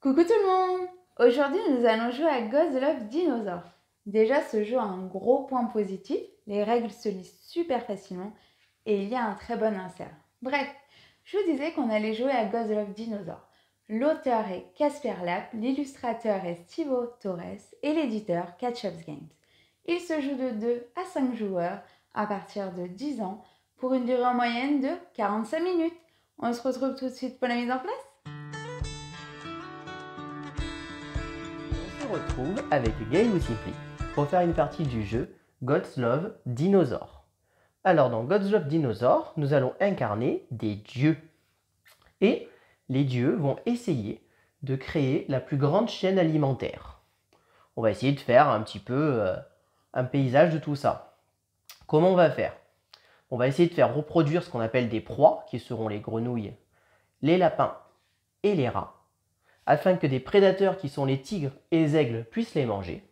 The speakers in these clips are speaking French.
Coucou tout le monde! Aujourd'hui, nous allons jouer à Ghost Love Dinosaur. Déjà, ce jeu a un gros point positif, les règles se lisent super facilement et il y a un très bon insert. Bref, je vous disais qu'on allait jouer à Ghost Love Dinosaur. L'auteur est Casper Lapp, l'illustrateur est Stivo Torres et l'éditeur Catch-Ups Games. Il se joue de 2 à 5 joueurs à partir de 10 ans pour une durée en moyenne de 45 minutes. On se retrouve tout de suite pour la mise en place. On se retrouve avec Gaël ou Simply pour faire une partie du jeu God's Love Dinosaur. Alors dans God's Love Dinosaur, nous allons incarner des dieux. Et les dieux vont essayer de créer la plus grande chaîne alimentaire. On va essayer de faire un petit peu un paysage de tout ça. Comment on va faire? On va essayer de faire reproduire ce qu'on appelle des proies, qui seront les grenouilles, les lapins et les rats, afin que des prédateurs qui sont les tigres et les aigles puissent les manger,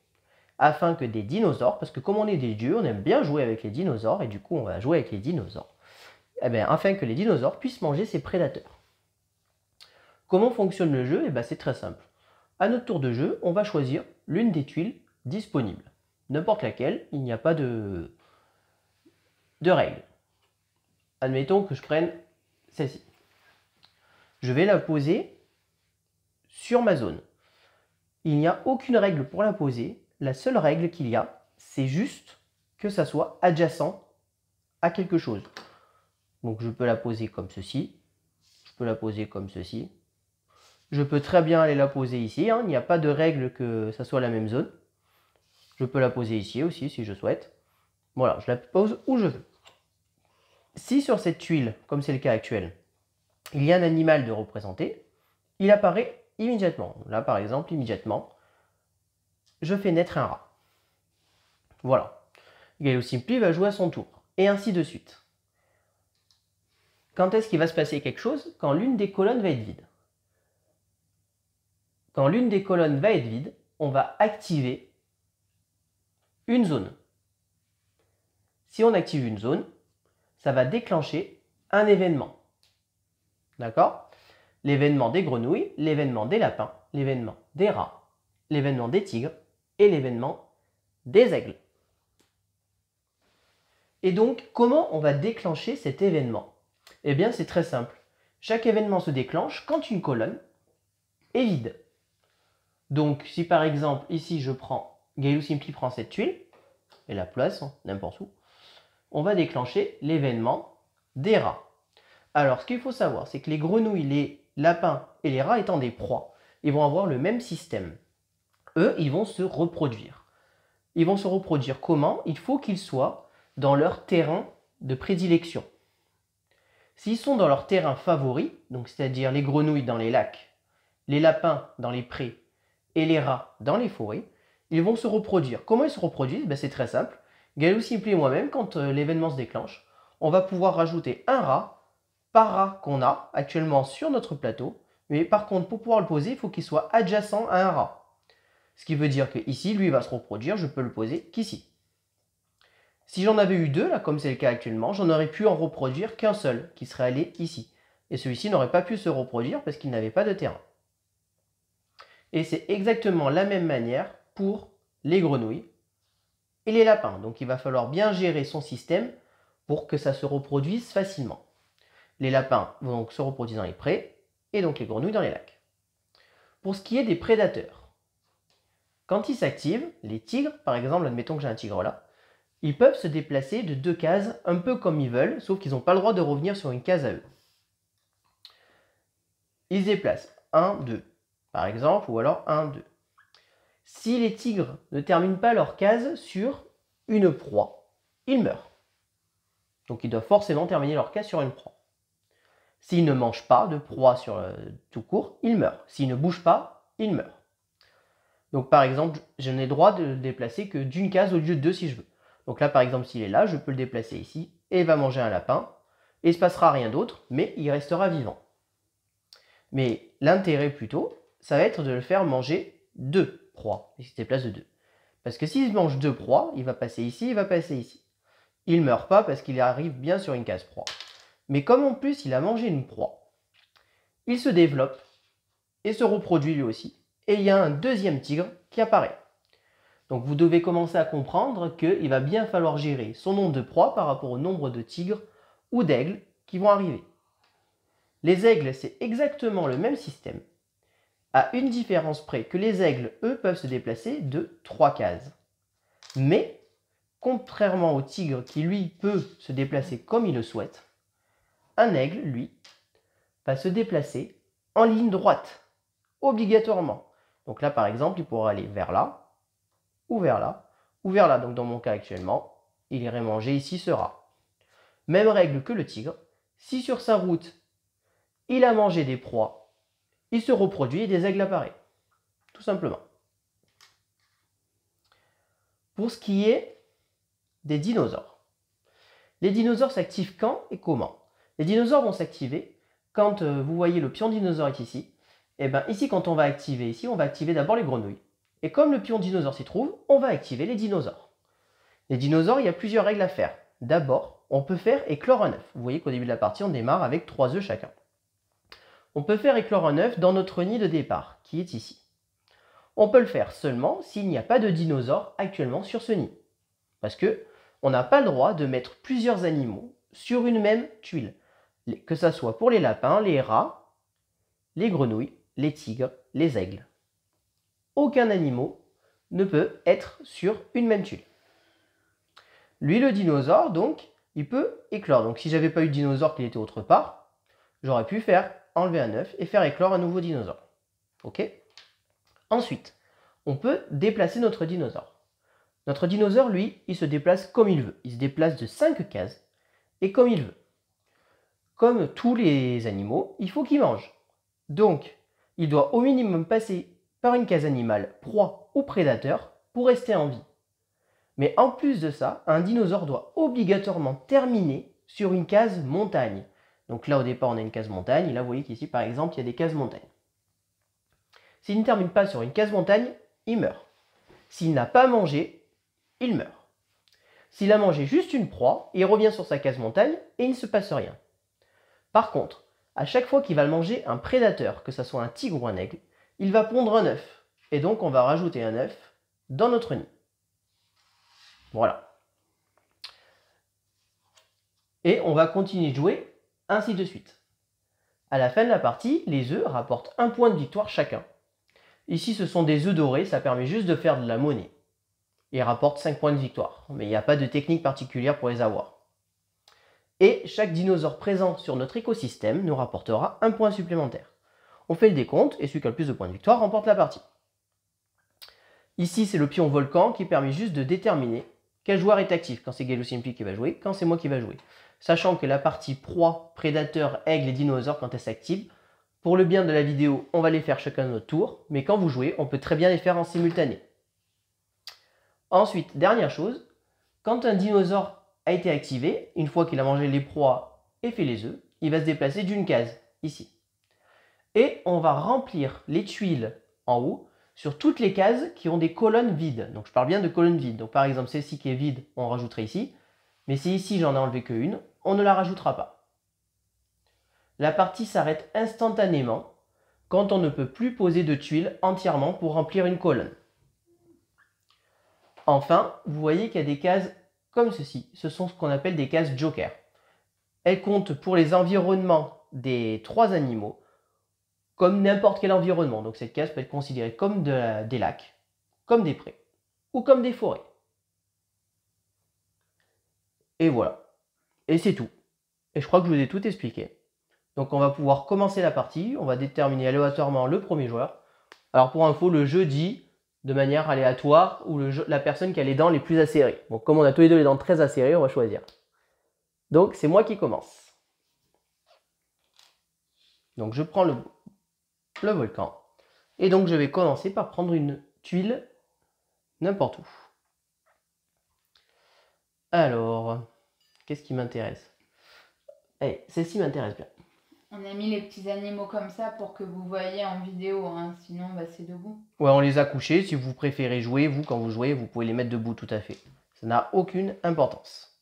afin que des dinosaures, parce que comme on est des dieux, on aime bien jouer avec les dinosaures, et du coup on va jouer avec les dinosaures, afin que les dinosaures puissent manger ces prédateurs. Comment fonctionne le jeu? C'est très simple. À notre tour de jeu, on va choisir l'une des tuiles disponibles. N'importe laquelle, il n'y a pas de règle. Admettons que je prenne celle-ci. Je vais la poser sur ma zone. Il n'y a aucune règle pour la poser. La seule règle qu'il y a, c'est juste que ça soit adjacent à quelque chose. Donc je peux la poser comme ceci. Je peux la poser comme ceci. Je peux très bien aller la poser ici. Il n'y a pas de règle que ça soit la même zone. Je peux la poser ici aussi si je souhaite. Voilà, je la pose où je veux. Si sur cette tuile, comme c'est le cas actuel, il y a un animal de représenter, il apparaît immédiatement. Là, par exemple, immédiatement, je fais naître un rat. Voilà. Gaël Simply va jouer à son tour. Et ainsi de suite. Quand est-ce qu'il va se passer quelque chose? Quand l'une des colonnes va être vide. Quand l'une des colonnes va être vide, on va activer une zone. Si on active une zone, ça va déclencher un événement. D'accord? L'événement des grenouilles, l'événement des lapins, l'événement des rats, l'événement des tigres et l'événement des aigles. Et donc, comment on va déclencher cet événement? Eh bien, c'est très simple. Chaque événement se déclenche quand une colonne est vide. Donc, si par exemple, ici, je prends, Gaël Simply prend cette tuile, et la place, n'importe où, on va déclencher l'événement des rats. Alors, ce qu'il faut savoir, c'est que les grenouilles, les lapins et les rats étant des proies, ils vont avoir le même système. Eux, ils vont se reproduire. Ils vont se reproduire comment? Il faut qu'ils soient dans leur terrain de prédilection. S'ils sont dans leur terrain favori, donc c'est-à-dire les grenouilles dans les lacs, les lapins dans les prés et les rats dans les forêts, ils vont se reproduire. Comment ils se reproduisent? C'est très simple. Gaël Simply et moi-même, quand l'événement se déclenche, on va pouvoir rajouter un rat par rat qu'on a actuellement sur notre plateau. Mais par contre, pour pouvoir le poser, il faut qu'il soit adjacent à un rat. Ce qui veut dire que ici, lui va se reproduire, je peux le poser qu'ici. Si j'en avais eu deux, là, comme c'est le cas actuellement, j'en aurais pu en reproduire qu'un seul, qui serait allé ici. Et celui-ci n'aurait pas pu se reproduire parce qu'il n'avait pas de terrain. Et c'est exactement la même manière pour les grenouilles et les lapins. Donc il va falloir bien gérer son système pour que ça se reproduise facilement. Les lapins vont donc se reproduire dans les prés et donc les grenouilles dans les lacs. Pour ce qui est des prédateurs, quand ils s'activent, les tigres, par exemple, admettons que j'ai un tigre là, ils peuvent se déplacer de 2 cases un peu comme ils veulent, sauf qu'ils n'ont pas le droit de revenir sur une case à eux. Ils se déplacent 1, 2, par exemple, ou alors 1, 2. Si les tigres ne terminent pas leur case sur une proie, ils meurent. Donc ils doivent forcément terminer leur case sur une proie. S'ils ne mangent pas de proie sur tout court, ils meurent. S'ils ne bougent pas, ils meurent. Donc par exemple, je n'ai le droit de le déplacer que d'une case au lieu de deux si je veux. Donc là par exemple, s'il est là, je peux le déplacer ici et il va manger un lapin. Et il ne se passera rien d'autre, mais il restera vivant. Mais l'intérêt plutôt, ça va être de le faire manger deux proies. Il se déplace de deux. Parce que s'il mange deux proies, il va passer ici, il va passer ici. Il ne meurt pas parce qu'il arrive bien sur une case proie. Mais comme en plus il a mangé une proie, il se développe et se reproduit lui aussi. Et il y a un deuxième tigre qui apparaît. Donc vous devez commencer à comprendre qu'il va bien falloir gérer son nombre de proies par rapport au nombre de tigres ou d'aigles qui vont arriver. Les aigles, c'est exactement le même système, à une différence près que les aigles, eux, peuvent se déplacer de 3 cases. Mais, contrairement au tigre qui, lui, peut se déplacer comme il le souhaite, un aigle, lui, va se déplacer en ligne droite, obligatoirement. Donc là, par exemple, il pourra aller vers là, ou vers là, ou vers là. Donc dans mon cas actuellement, il irait manger ici ce rat. Même règle que le tigre. Si sur sa route, il a mangé des proies, il se reproduit et des aigles apparaissent. Tout simplement. Pour ce qui est des dinosaures. Les dinosaures s'activent quand et comment? Les dinosaures vont s'activer quand vous voyez le pion dinosaure est ici. Et bien ici, quand on va activer ici, on va activer d'abord les grenouilles. Et comme le pion dinosaure s'y trouve, on va activer les dinosaures. Les dinosaures, il y a plusieurs règles à faire. D'abord, on peut faire éclore un œuf. Vous voyez qu'au début de la partie, on démarre avec 3 œufs chacun. On peut faire éclore un œuf dans notre nid de départ, qui est ici. On peut le faire seulement s'il n'y a pas de dinosaure actuellement sur ce nid. Parce que on n'a pas le droit de mettre plusieurs animaux sur une même tuile. Que ce soit pour les lapins, les rats, les grenouilles, les tigres, les aigles. Aucun animal ne peut être sur une même tuile. Lui, le dinosaure, donc, il peut éclore. Donc si j'avais pas eu de dinosaure qui était autre part, j'aurais pu faire enlever un œuf et faire éclore un nouveau dinosaure. Ok? Ensuite, on peut déplacer notre dinosaure. Notre dinosaure, lui, il se déplace comme il veut. Il se déplace de 5 cases et comme il veut. Comme tous les animaux, il faut qu'il mange. Donc, il doit au minimum passer par une case animale, proie ou prédateur, pour rester en vie. Mais en plus de ça, un dinosaure doit obligatoirement terminer sur une case montagne. Donc là, au départ, on a une case montagne. Et là, vous voyez qu'ici, par exemple, il y a des cases montagne. S'il ne termine pas sur une case montagne, il meurt. S'il n'a pas mangé, il meurt. S'il a mangé juste une proie, il revient sur sa case montagne et il ne se passe rien. Par contre, à chaque fois qu'il va manger un prédateur, que ce soit un tigre ou un aigle, il va pondre un œuf. Et donc, on va rajouter un œuf dans notre nid. Voilà. Et on va continuer de jouer ainsi de suite. À la fin de la partie, les œufs rapportent un point de victoire chacun. Ici, ce sont des œufs dorés, ça permet juste de faire de la monnaie. Ils rapportent 5 points de victoire, mais il n'y a pas de technique particulière pour les avoir. Et chaque dinosaure présent sur notre écosystème nous rapportera un point supplémentaire. On fait le décompte et celui qui a le plus de points de victoire remporte la partie. Ici, c'est le pion volcan qui permet juste de déterminer quel joueur est actif, quand c'est Gale ou Simply qui va jouer, quand c'est moi qui va jouer. Sachant que la partie proie, prédateur, aigle et dinosaure, quand elle s'active, pour le bien de la vidéo, on va les faire chacun à notre tour, mais quand vous jouez, on peut très bien les faire en simultané. Ensuite, dernière chose, quand un dinosaure a été activé, une fois qu'il a mangé les proies et fait les œufs, il va se déplacer d'une case, ici. Et on va remplir les tuiles en haut sur toutes les cases qui ont des colonnes vides. Donc je parle bien de colonnes vides. Donc par exemple, celle-ci qui est vide, on rajouterait ici. Mais si ici j'en ai enlevé qu'une, on ne la rajoutera pas. La partie s'arrête instantanément quand on ne peut plus poser de tuiles entièrement pour remplir une colonne. Enfin, vous voyez qu'il y a des cases comme ceci. Ce sont ce qu'on appelle des cases joker. Elles comptent pour les environnements des 3 animaux, comme n'importe quel environnement. Donc cette case peut être considérée comme des lacs, comme des prés, ou comme des forêts. Et voilà. Et c'est tout. Et je crois que je vous ai tout expliqué. Donc on va pouvoir commencer la partie. On va déterminer aléatoirement le premier joueur. Alors pour info, le jeu dit de manière aléatoire ou la personne qui a les dents les plus acérées. Donc comme on a tous les deux les dents très acérées, on va choisir. Donc c'est moi qui commence. Donc je prends le volcan. Et donc je vais commencer par prendre une tuile n'importe où. Alors, qu'est-ce qui m'intéresse? Allez, celle-ci m'intéresse bien. On a mis les petits animaux comme ça pour que vous voyez en vidéo, hein. Sinon bah, c'est debout. Ouais, on les a couchés. Si vous préférez jouer, vous, quand vous jouez, vous pouvez les mettre debout tout à fait. Ça n'a aucune importance.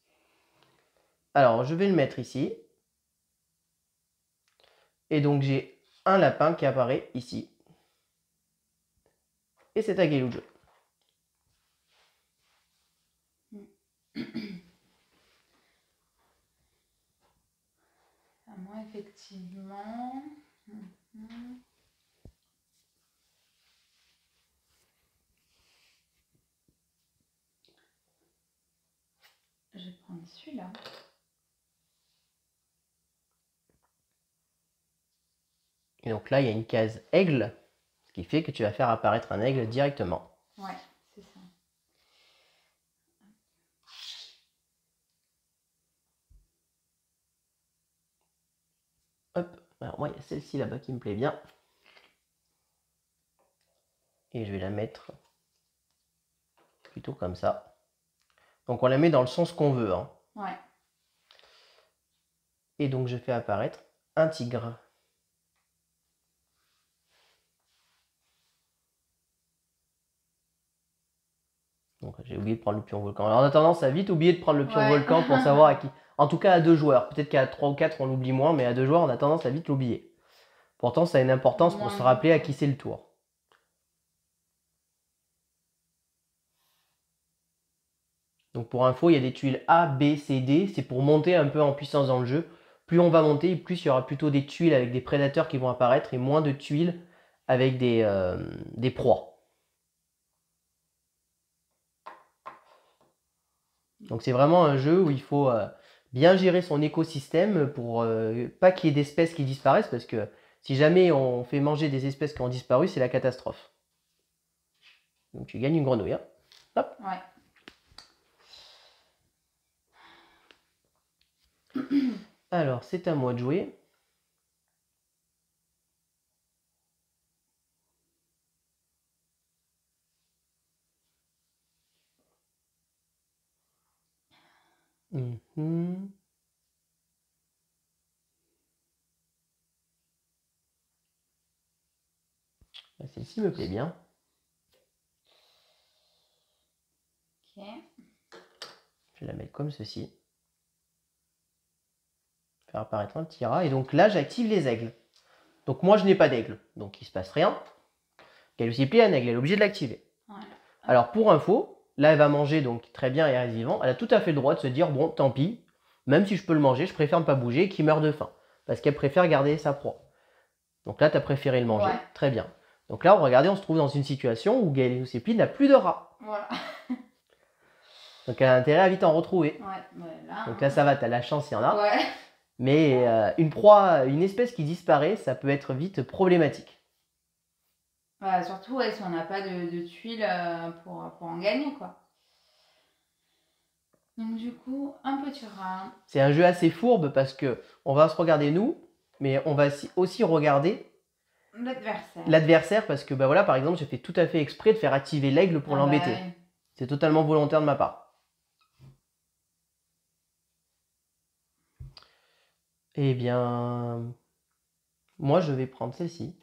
Alors, je vais le mettre ici. Et donc, j'ai un lapin qui apparaît ici. Et c'est à Gailou de jouer. À moi, effectivement. Je vais prendre celui-là. Et donc là, il y a une case aigle, ce qui fait que tu vas faire apparaître un aigle directement. Ouais, c'est ça. Hop, alors moi, il y a celle-ci là-bas qui me plaît bien. Et je vais la mettre plutôt comme ça. Donc on la met dans le sens qu'on veut. Hein. Ouais. Et donc je fais apparaître un tigre. Donc j'ai oublié de prendre le pion volcan. Alors en attendant, ça a vite oublié de prendre le pion volcan pour savoir à qui. En tout cas à 2 joueurs. Peut-être qu'à 3 ou 4 on l'oublie moins, mais à 2 joueurs on a tendance à vite l'oublier. Pourtant ça a une importance pour se rappeler à qui c'est le tour. Donc pour info, il y a des tuiles A, B, C, D. C'est pour monter un peu en puissance dans le jeu. Plus on va monter, plus il y aura plutôt des tuiles avec des prédateurs qui vont apparaître et moins de tuiles avec des proies. Donc c'est vraiment un jeu où il faut bien gérer son écosystème pour pas qu'il y ait d'espèces qui disparaissent, parce que si jamais on fait manger des espèces qui ont disparu, c'est la catastrophe. Donc tu gagnes une grenouille. Hein. Hop. Ouais. Alors c'est à moi de jouer. Celle-ci me plaît bien. Ok. Je vais la mettre comme ceci. Faire apparaître un petit rat. Et donc là, j'active les aigles. Donc moi, je n'ai pas d'aigle. Donc il ne se passe rien. Elle aussi plie un aigle. Elle est obligée de l'activer. Ouais. Alors pour info, là, elle va manger donc très bien et elle reste vivant. Elle a tout à fait le droit de se dire, bon, tant pis. Même si je peux le manger, je préfère ne pas bouger et qu'il meure de faim. Parce qu'elle préfère garder sa proie. Donc là, tu as préféré le manger. Ouais. Très bien. Donc là, regardez, on se trouve dans une situation où Gaëlle n'a plus de rat. Voilà. Donc elle a intérêt à vite en retrouver. Ouais, là, donc là, ça va, tu as la chance, il y en a. Ouais. Mais une proie, une espèce qui disparaît, ça peut être vite problématique. Ouais, surtout si on n'a pas de tuiles pour en gagner, quoi. Donc du coup, un petit rat. C'est un jeu assez fourbe parce que on va se regarder nous, mais on va aussi regarder l'adversaire parce que bah voilà, par exemple, j'ai fait tout à fait exprès de faire activer l'aigle pour l'embêter. Bah, ouais. C'est totalement volontaire de ma part. Eh bien, moi je vais prendre celle-ci.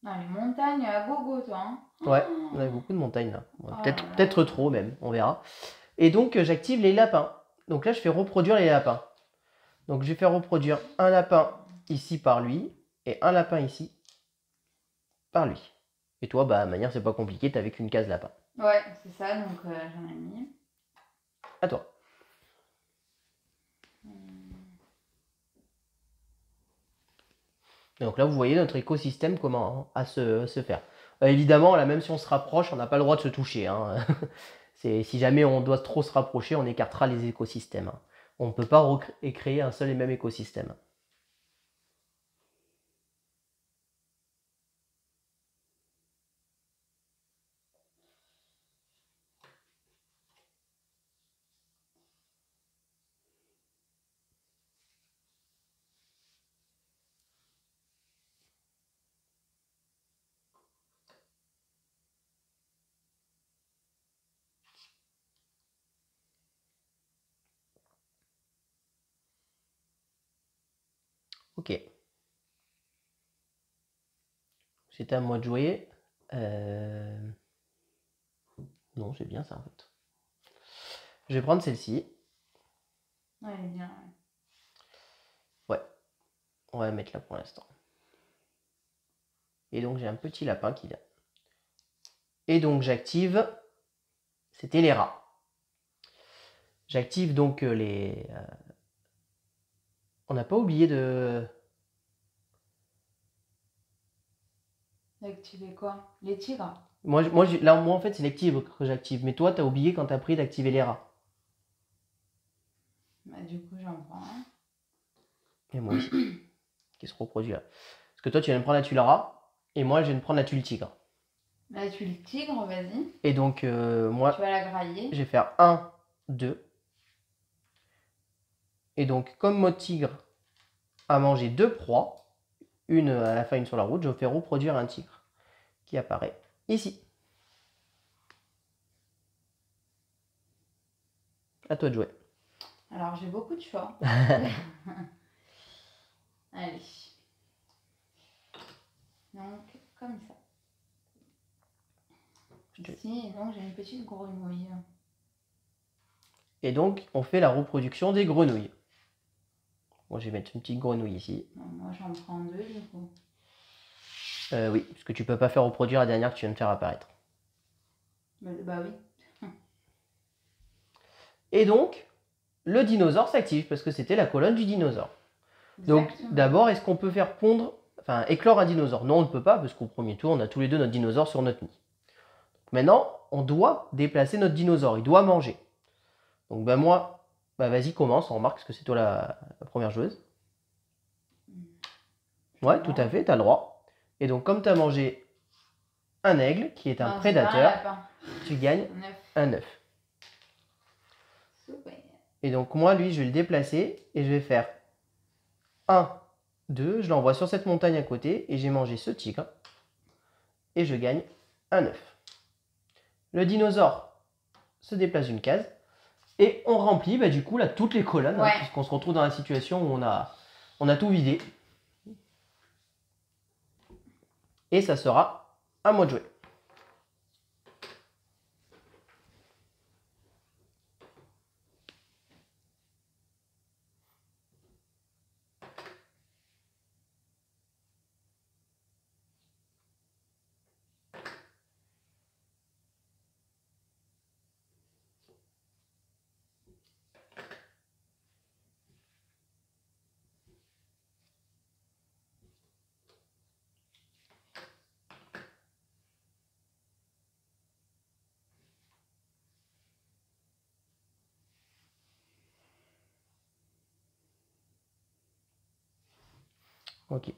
Ah, les montagnes à gogo, toi. Hein. Ouais, on a beaucoup de montagnes là. Peut-être trop même, on verra. Et donc j'active les lapins. Donc là je fais reproduire les lapins. Donc je vais faire reproduire un lapin ici par lui et un lapin ici par lui. Et toi, bah, de manière, c'est pas compliqué, t'avais qu'une case lapin. Ouais, c'est ça, donc j'en ai mis. À toi. Et donc là, vous voyez notre écosystème comment à se faire. Évidemment, là, même si on se rapproche, on n'a pas le droit de se toucher. Hein. Si jamais on doit trop se rapprocher, on écartera les écosystèmes. Hein. On ne peut pas recréer un seul et même écosystème. Ok. C'est à moi de jouer. Non, c'est bien ça en fait. Je vais prendre celle-ci. Ouais, elle est bien. Ouais. On va mettre là pour l'instant. Et donc j'ai un petit lapin qui vient. Et donc j'active, c'était les rats. J'active donc les... On n'a pas oublié de... D'activer quoi? Les tigres? Moi en fait, c'est les tigres que j'active. Mais toi, tu as oublié quand tu as pris d'activer les rats. Bah, du coup, j'en prends un. Et moi aussi. Qui se reproduit là. Parce que toi, tu viens de prendre la tuile rat. Et moi, je viens de prendre la tuile tigre. La tuile tigre, vas-y. Et donc, moi, Tu vas la grailler. je vais faire 1, 2. Et donc, comme mode tigre a mangé 2 proies, une à la fin, une sur la route, je fais reproduire un tigre qui apparaît ici. À toi de jouer. Alors, j'ai beaucoup de choix. Allez. Donc, comme ça. Ici, donc j'ai une petite grenouille. Et donc, on fait la reproduction des grenouilles. Bon, je vais mettre une petite grenouille ici. Non, moi, j'en prends 2 du coup. Oui, parce que tu peux pas faire reproduire la dernière que tu viens de faire apparaître. Bah oui. Et donc, le dinosaure s'active parce que c'était la colonne du dinosaure. Donc, d'abord, est-ce qu'on peut faire pondre, enfin, éclore un dinosaure? Non, on ne peut pas parce qu'au premier tour, on a tous les deux notre dinosaure sur notre nid. Maintenant, on doit déplacer notre dinosaure. Il doit manger. Donc, ben moi, bah vas-y, commence. On remarque que c'est toi la première joueuse. Ouais, tout à fait, tu as le droit. Et donc, comme tu as mangé un aigle, qui est un prédateur, tu gagnes un œuf. Super. Et donc, moi, lui, je vais le déplacer et je vais faire 1, 2. Je l'envoie sur cette montagne à côté et j'ai mangé ce tigre. Et je gagne un œuf. Le dinosaure se déplace d'une case. Et on remplit bah, du coup là toutes les colonnes, ouais. Puisqu'on se retrouve dans la situation où on a tout vidé. Et ça sera à moi de jouer. Ok.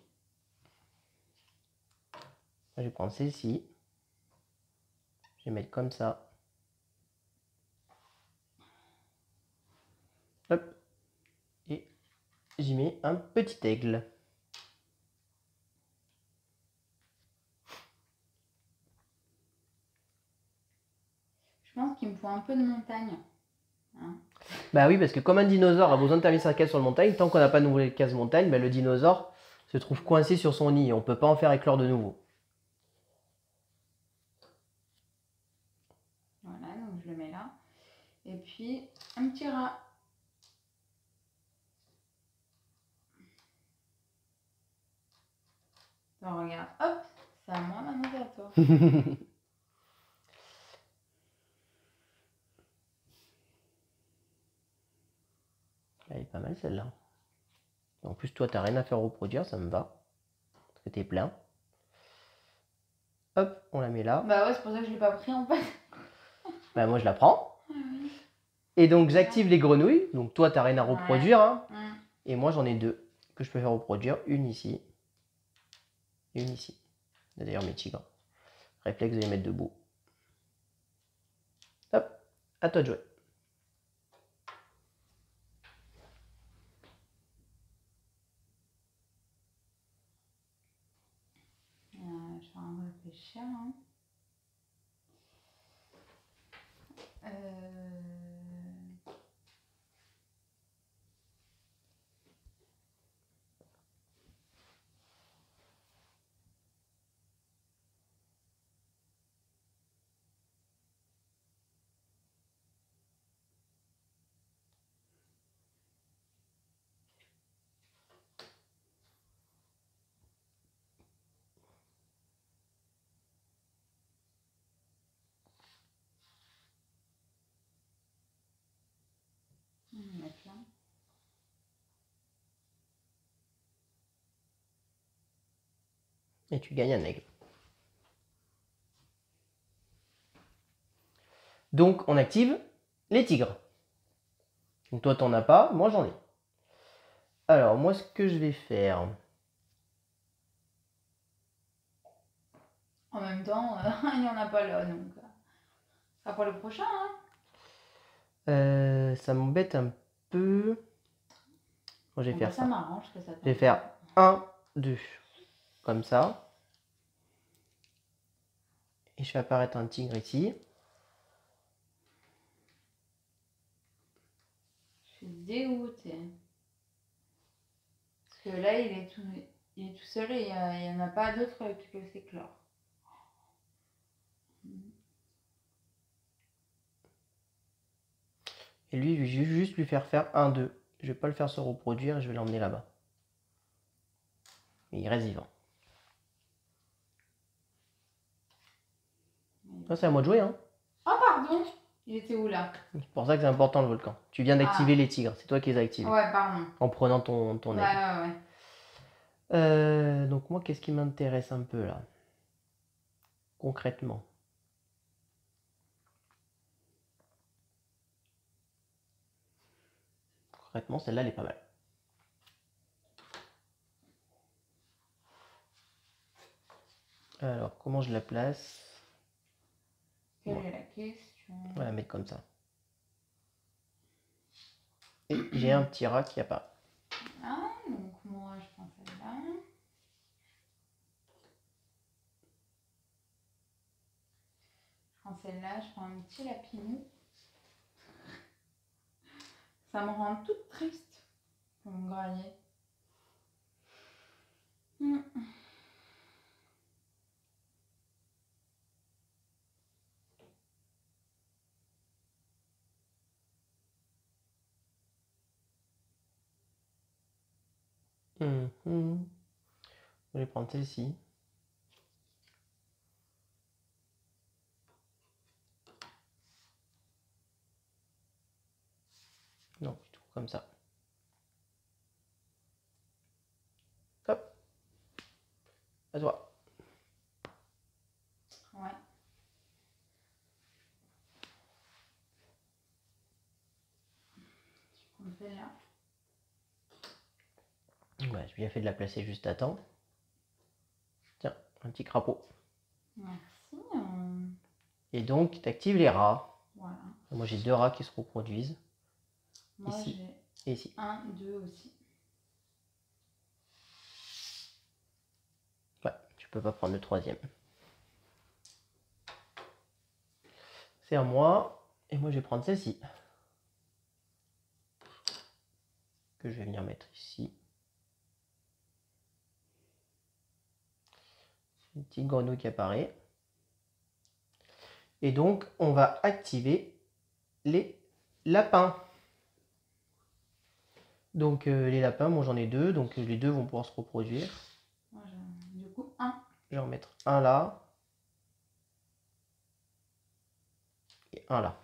Je vais prendre celle-ci. Je vais mettre comme ça. Hop. Et j'y mets un petit aigle. Je pense qu'il me faut un peu de montagne. Hein? Bah oui, parce que comme un dinosaure a besoin de terminer sa case sur la montagne, tant qu'on n'a pas de nouvelle case montagne, bah le dinosaure se trouve coincé sur son nid. On ne peut pas en faire éclore de nouveau. Voilà, donc je le mets là. Et puis, un petit rat. Donc, regarde, hop, c'est à moi, maintenant c'est à toi. Elle est pas mal celle-là. En plus, toi, t'as rien à faire reproduire, ça me va. Parce que t'es plein. Hop, on la met là. Bah ouais, c'est pour ça que je l'ai pas pris en fait. Bah moi, je la prends. Et donc, j'active les grenouilles. Donc, toi, t'as rien à reproduire. Hein. Et moi, j'en ai 2 que je peux faire reproduire. Une ici. Et une ici. D'ailleurs, mes tigres. Réflexe de les mettre debout. Hop, à toi de jouer. Je vais en réfléchir. Hein. Et tu gagnes un aigle. Donc, on active les tigres. Donc, toi, t'en as pas, moi, j'en ai. Alors, moi, ce que je vais faire... En même temps, il n'y en a pas là, donc ça sera pour le prochain. Hein. Ça m'embête un peu. Moi, je vais faire Ça ça. m'arrange que ça Je vais faire 1, 2. Comme ça. Et je fais apparaître un tigre ici. Je suis dégoûtée. Parce que là, il est tout seul et il n'y en a pas d'autres qui peuvent s'éclore. Et lui, je vais juste lui faire 1, 2. Je vais pas le faire se reproduire, je vais l'emmener là-bas. Mais il reste vivant. Ça, c'est à moi de jouer, hein. Ah, pardon. Il était où là? C'est pour ça que c'est important le volcan. Tu viens d'activer les tigres, c'est toi qui les as activés. Ouais, pardon. En prenant ton aigle. Ouais. Donc moi, qu'est-ce qui m'intéresse un peu là? Concrètement. Concrètement, celle-là, elle est pas mal. Alors, comment je la place? Quelle est la question? On va la mettre comme ça. Et j'ai un petit rat qui apparaît. Ah, donc moi je prends celle-là. Je prends celle-là, je prends un petit lapinou. Ça me rend toute triste comme grailler. Je vais prendre celle-ci. Non, plutôt comme ça. Hop. À toi. Ouais. Je prends celle-là. Ouais, j'ai bien fait de la placer juste à temps. Tiens, un petit crapaud. Merci. Et donc, tu actives les rats. Voilà. Moi, j'ai 2 rats qui se reproduisent. Moi ici et ici. 1, 2 aussi. Ouais, tu peux pas prendre le 3e. C'est à moi. Et moi, je vais prendre celle-ci. Que je vais venir mettre ici. Une petite grenouille qui apparaît. Et donc, on va activer les lapins. Donc, les lapins, moi j'en ai 2. Donc, les 2 vont pouvoir se reproduire. Moi, du coup, 1. Je vais en mettre un là. Et un là.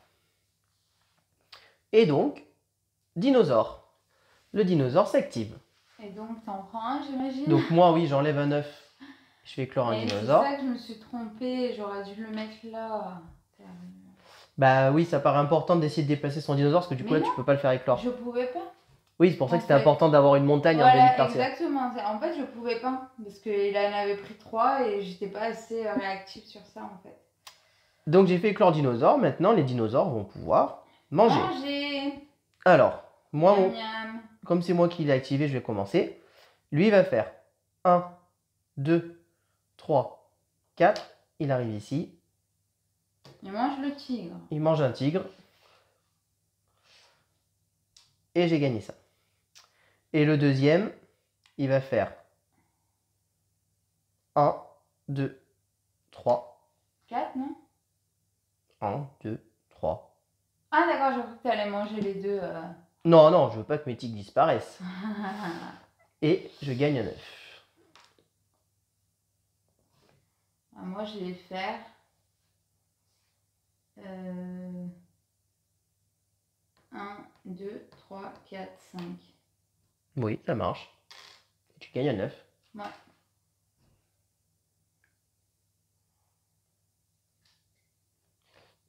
Et donc, dinosaure. Le dinosaure s'active. Et donc, t'en prends un, j'imagine. Donc, moi, oui, j'enlève un œuf. Je fais éclore un dinosaure. C'est ça que je me suis trompée. J'aurais dû le mettre là. Bah oui, ça paraît important d'essayer de déplacer son dinosaure parce que du coup, là, tu peux pas le faire éclore. Je pouvais pas. Oui, c'est pour ça que c'était important d'avoir une montagne en début de partie. Exactement. En fait, je pouvais pas. Parce qu'il en avait pris 3 et j'étais pas assez réactive sur ça, en fait. Donc, j'ai fait éclore dinosaure. Maintenant, les dinosaures vont pouvoir manger. Alors, moi, comme c'est moi qui l'ai activé, je vais commencer. Lui, il va faire 1, 2, 3, 4. Il arrive ici. Il mange le tigre. Il mange un tigre. Et j'ai gagné ça. Et le deuxième, il va faire 1, 2, 3. 4, non? 1, 2, 3. Ah d'accord, je crois que tu allais manger les deux. Non, non, je veux pas que mes tigres disparaissent. Et je gagne un œuf. Moi, je vais faire 1, 2, 3, 4, 5. Oui, ça marche. Tu gagnes un œuf. Ouais.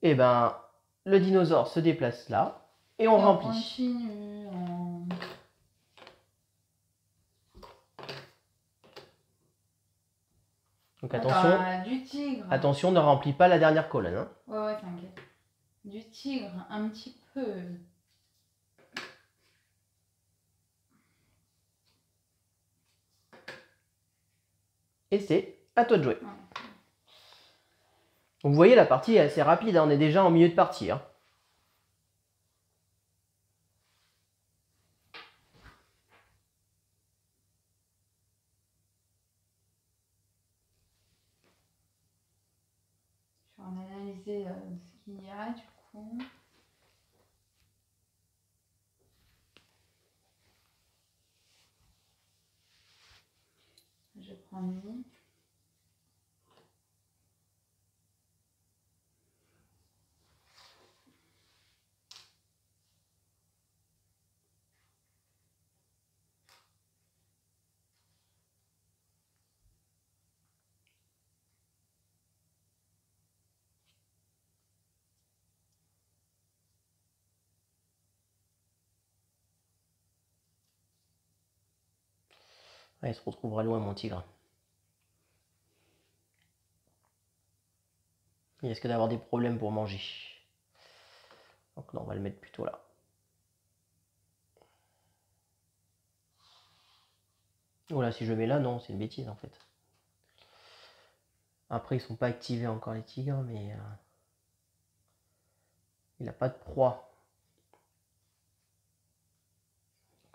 Et ben, le dinosaure se déplace là et on remplit. Continue. Donc attention, du tigre. attention, ne remplis pas la dernière colonne. Hein. Ouais, t'inquiète. Du tigre, un petit peu. Et c'est à toi de jouer. Donc vous voyez, la partie est assez rapide, hein, on est déjà en milieu de partie. Hein. Je vais en analyser ce qu'il y a du coup. Je prends lui. Ah, il se retrouvera loin, mon tigre. Il risque d'avoir des problèmes pour manger. Donc non, on va le mettre plutôt là. Voilà, si je le mets là, non, c'est une bêtise en fait. Après, ils sont pas activés encore les tigres, mais il n'a pas de proie.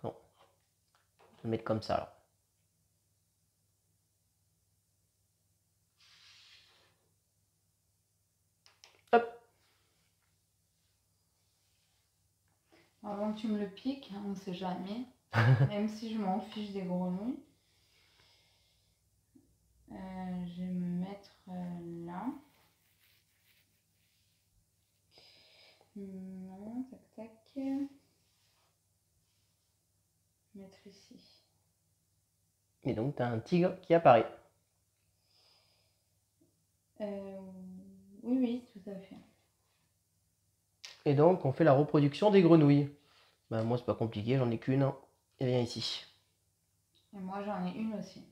Non, on va le mettre comme ça là. Hop. Avant que tu me le piques, on ne sait jamais. Même si je m'en fiche des grenouilles. Je vais me mettre là. Non, tac tac. Mettre ici. Et donc, tu as un tigre qui apparaît. Oui, tout à fait. Et donc, on fait la reproduction des grenouilles. Ben, moi, c'est pas compliqué, j'en ai qu'une. Hein. Elle vient ici. Et moi, j'en ai une aussi.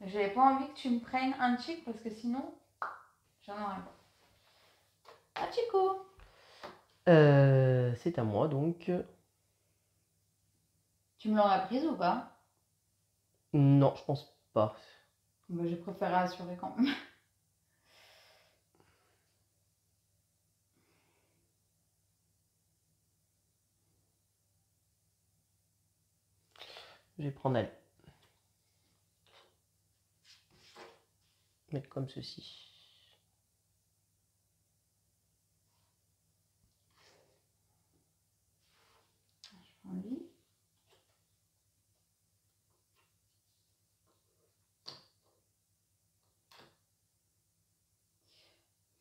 J'avais pas envie que tu me prennes un chic parce que sinon, j'en aurais pas. Ah, Chico! C'est à moi, donc. Tu me l'aurais prise ou pas? Non, je pense pas. Bah, j'ai préféré assurer quand même. Je vais prendre elle. Mettre comme ceci. Je prends lui.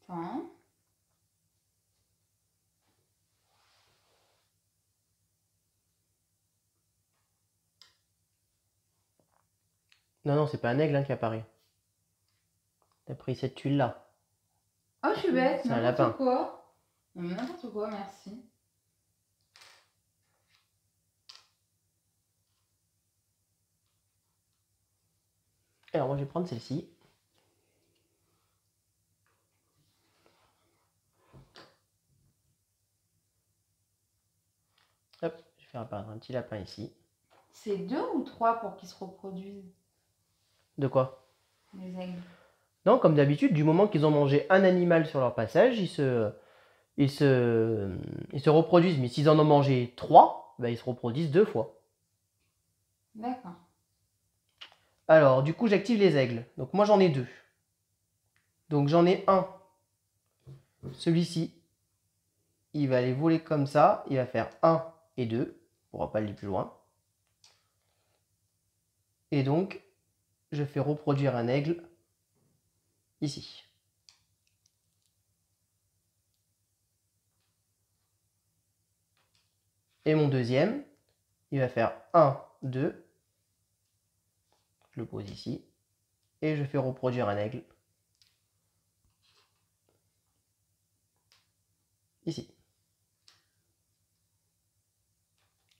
Attends. Non, non, c'est pas un aigle hein, qui apparaît. T'as pris cette tuile-là. Oh, je suis bête, C'est un lapin. n'importe quoi. Non, mais n'importe quoi, merci. Alors, moi, je vais prendre celle-ci. Hop, je vais faire apparaître un petit lapin ici. C'est 2 ou 3 pour qu'ils se reproduisent, De quoi? les aigles? Non, comme d'habitude, du moment qu'ils ont mangé un animal sur leur passage, ils se reproduisent. Mais s'ils en ont mangé 3, ben, ils se reproduisent 2 fois. D'accord. Alors, du coup, j'active les aigles. Donc, moi, j'en ai 2. Donc, j'en ai un. Celui-ci, il va aller voler comme ça. Il va faire 1 et 2. On ne pourra pas aller plus loin. Et donc, je fais reproduire un aigle ici. Et mon deuxième, il va faire 1, 2. Je le pose ici. Et je fais reproduire un aigle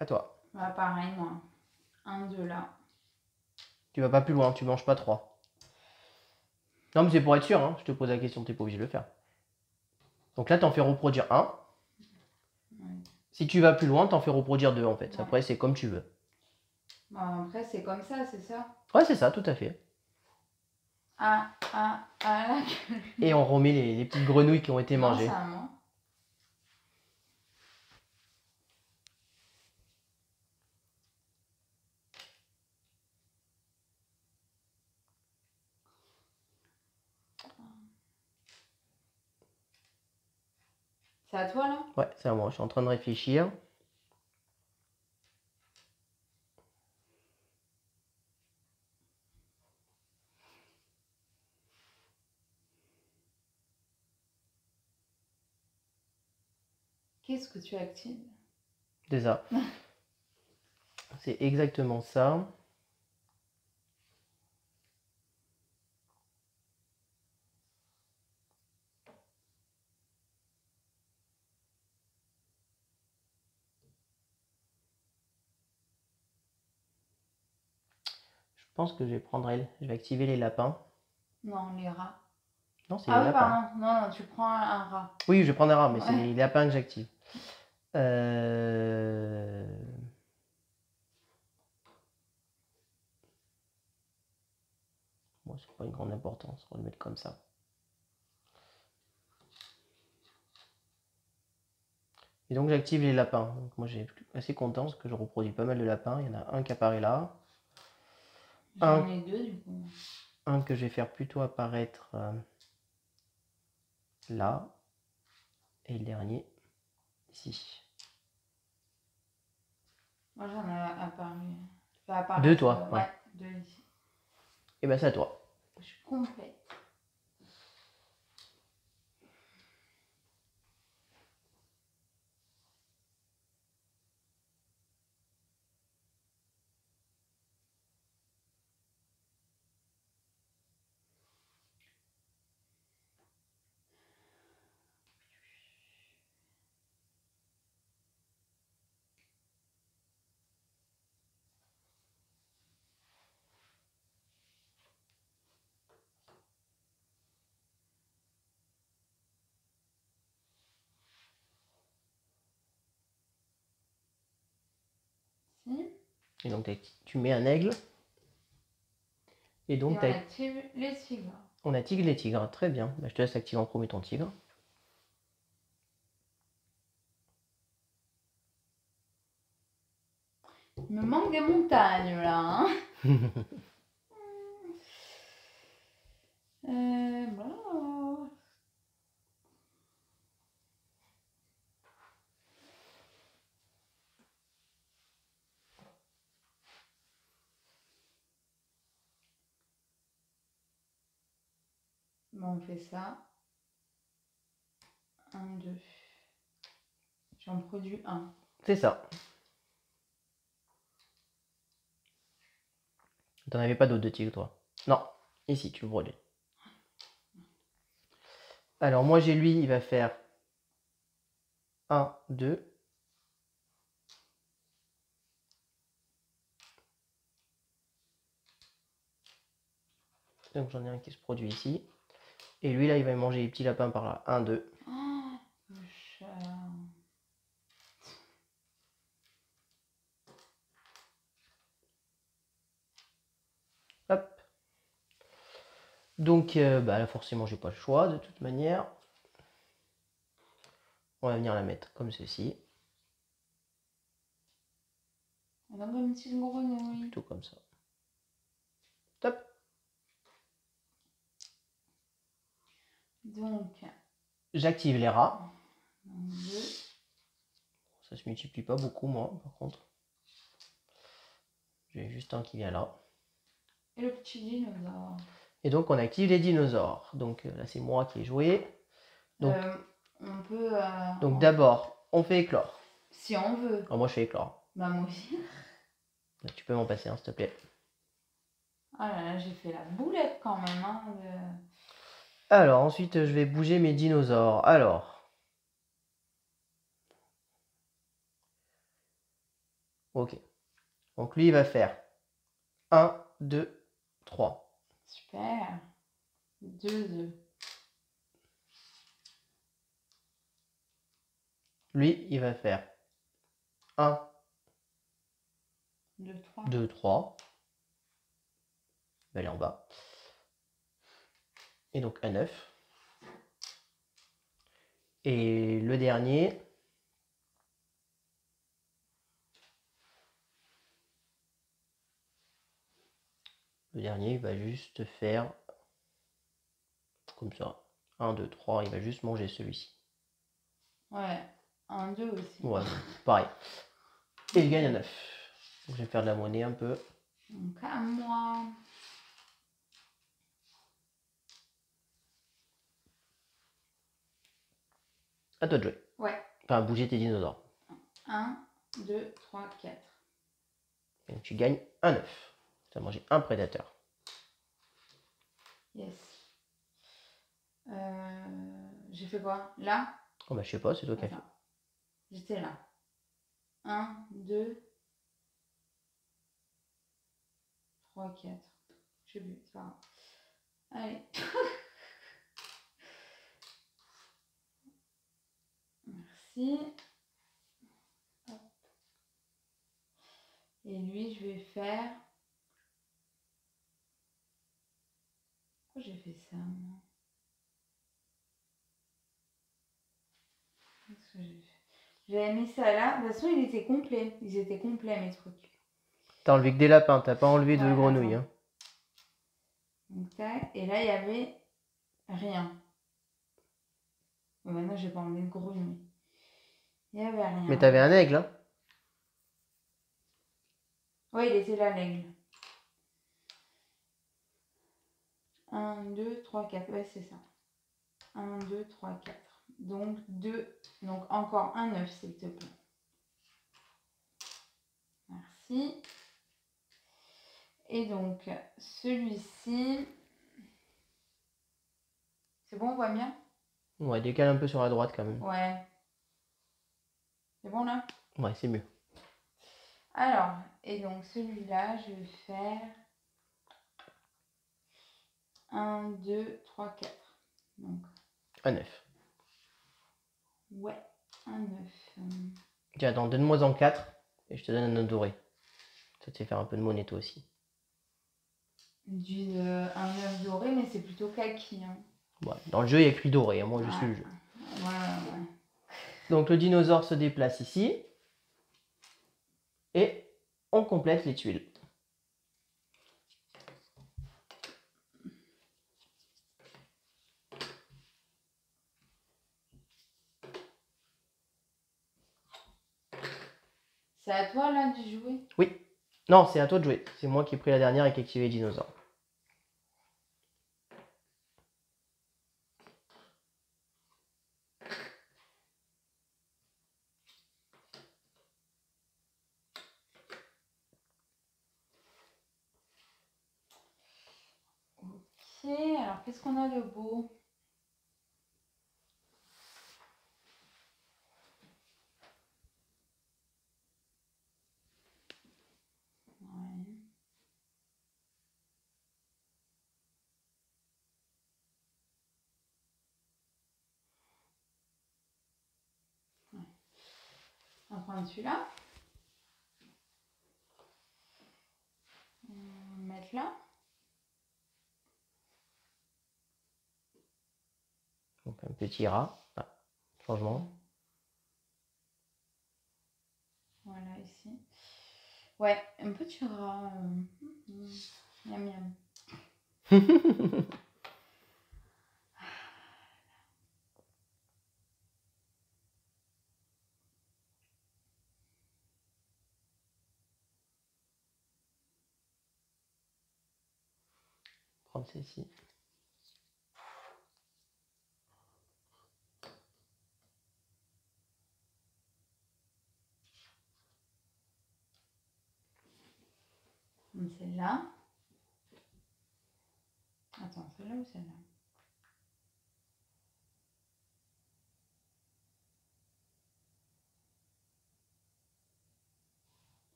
À toi. Bah, pareil, moi. 1, 2 là. Tu vas pas plus loin, tu manges pas 3. Non, mais c'est pour être sûr, hein. Je te pose la question, t'es pas obligé de le faire. Donc là, t'en fais reproduire 1. Ouais. Si tu vas plus loin, t'en fais reproduire 2 en fait. Ouais. Après, c'est comme tu veux. Bah, après, c'est comme ça, c'est ça. Ouais, c'est ça, tout à fait. Ah, là. Et on remet les petites grenouilles qui ont été Non, mangées. c'est à moi. C'est à toi, là? Ouais, c'est à moi. Je suis en train de réfléchir. Qu'est-ce que tu actives? C'est ça. C'est exactement ça. Je pense que je vais prendre elle. Je vais activer les lapins. Non, les rats. Non, c'est Ah les oui, lapins. pardon. Non, non, tu prends un rat. Oui, je vais prendre un rat, mais Ouais. c'est les lapins que j'active. Bon, c'est pas une grande importance. On va le mettre comme ça. Et donc j'active les lapins. Donc moi j'ai assez content parce que je reproduis pas mal de lapins. Il y en a un qui apparaît là. J'en ai 2 du coup. Un que je vais faire plutôt apparaître là. Et le dernier ici. Moi j'en ai apparu. Fait apparaître, 2 toi. ouais, 2 ici. Et ben c'est à toi. Je suis complète. Si. Et donc tu mets un aigle. Et Et donc on active les tigres. on active les tigres. Très bien. Bah, je te laisse activer en premier ton tigre. Il me manque des montagnes là. Hein. Voilà. Bon, on fait ça. 1, 2. J'en produis 1. C'est ça. T'en avais pas d'autres de tigre toi? Non. Ici tu le produis. Alors moi j'ai lui, il va faire 1, 2. Donc j'en ai un qui se produit ici. Et lui là il va manger les petits lapins par là. 1, 2. Oh, le chat. Hop. Donc bah là forcément j'ai pas le choix de toute manière. On va venir la mettre comme ceci. On a comme une petite grenouille. Plutôt comme ça. Top. Donc, J'active les rats. 1, 2. Ça se multiplie pas beaucoup moi par contre. J'ai juste un qui vient là. Et le petit dinosaure. Et donc on active les dinosaures. Donc là c'est moi qui ai joué. Donc, on peut. donc d'abord on fait éclore. Si on veut. Alors moi je fais éclore. Bah, moi aussi. Là, tu peux m'en passer un s'il te plaît. Ah là là, j'ai fait la boulette quand même. Hein, Alors ensuite je vais bouger mes dinosaures. Alors. Ok. Donc lui, il va faire 1, 2, 3. Super. 2 œufs. Lui, il va faire 1, 2, 3. 2, 3. Il va aller en bas. Et donc un œuf. Et le dernier, il va juste faire comme ça. 1, 2, 3, il va juste manger celui-ci. Ouais, 1, 2 aussi. Ouais, pareil. Et il gagne un œuf. Donc je vais faire de la monnaie un peu. Donc à moi. À toi de jouer. Ouais. Enfin, bouger tes dinosaures. 1, 2, 3, 4. Et donc tu gagnes un œuf. Tu as mangé un prédateur. Yes. J'ai fait quoi? Là? Oh bah je sais pas, c'est toi qui as fait. J'étais là. 1, 2, 3, 4. Je sais plus, c'est pas grave. Allez. Merci. Hop. Et lui, je vais faire... Pourquoi j'ai fait ça, moi? Qu'est-ce que j'ai fait? J'avais mis ça là. De toute façon, il était complet. Ils étaient complets, mes trucs. T'as enlevé que des lapins, t'as pas enlevé de Ouais, grenouilles. attends. Hein. Donc, tac. Et là, il y avait rien. Bon, maintenant, j'ai pas enlevé de grenouille. Il y avait rien. Mais t'avais un aigle, hein? Oui, il était là, l'aigle. 1, 2, 3, 4. Ouais, c'est ça. 1, 2, 3, 4. Donc, 2. Donc, encore un œuf, s'il te plaît. Merci. Et donc, celui-ci... C'est bon, on voit bien? Ouais, décale un peu sur la droite quand même. Ouais. C'est bon, là? Ouais, c'est mieux. Alors, et donc, celui-là, je vais faire... 1, 2, 3, 4. Donc, Un œuf. ouais, un œuf. Tiens, attends, donne-moi en 4 et je te donne un œuf doré. Ça te fait faire un peu de monnaie toi aussi. Un œuf doré, mais c'est plutôt kaki. Hein. Ouais, dans le jeu, il y a écrit doré, hein, moi je suis le jeu. Ouais. Donc le dinosaure se déplace ici. Et on complète les tuiles. C'est à toi là de jouer? Oui. Non, c'est à toi de jouer. C'est moi qui ai pris la dernière et qui ai activé les dinosaures. Ok, alors qu'est-ce qu'on a de beau? Ouais. On va prendre celui-là. On va le mettre là. Donc un petit rat. Ah, changement. Voilà, ici. Ouais, un petit rat. Miam miam. Prendre celle-ci. Celle-là. Attends, celle-là ou celle-là?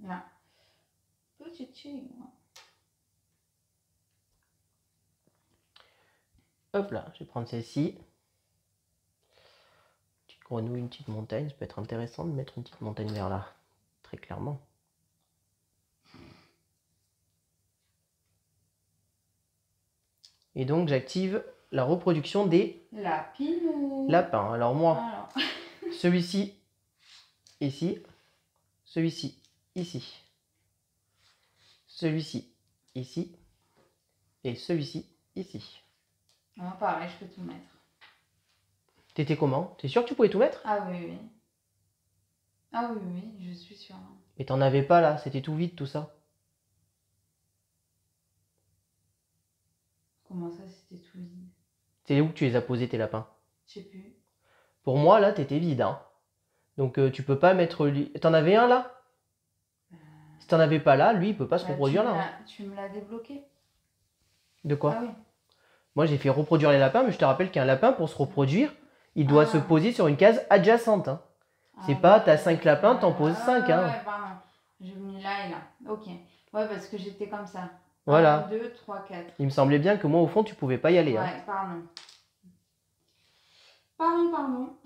Là. Petit tigre. Hop là, je vais prendre celle-ci. Petite grenouille, une petite montagne. Ça peut être intéressant de mettre une petite montagne vers là. Très clairement. Et donc j'active la reproduction des lapins. Alors moi, celui-ci, ici, celui-ci, ici, celui-ci, ici, et celui-ci, ici. Moi, pareil, je peux tout mettre. T'étais comment? T'es sûr que tu pouvais tout mettre? Ah oui, oui. Ah oui, oui, je suis sûre. Mais t'en avais pas là, c'était tout vide tout ça. Comment ça, c'était tout vide? C'est où que tu les as posés tes lapins? Je sais plus. Pour moi là, t'étais vide, hein. Donc tu peux pas mettre lui. T'en avais un là? Si t'en avais pas là, lui il peut pas se reproduire là. Hein. Tu me l'as débloqué? De quoi? Ah oui. Moi j'ai fait reproduire les lapins, mais je te rappelle qu'un lapin pour se reproduire, il doit se poser sur une case adjacente. Hein. C'est pas t'as 5 lapins, t'en poses 5. Hein. Ouais, pardon. J'ai mis là et là. Ok. Ouais, parce que j'étais comme ça. Voilà. 1, 2, 3, 4. Il me semblait bien que moi au fond tu pouvais pas y aller. Ouais, Hein. pardon. Pardon.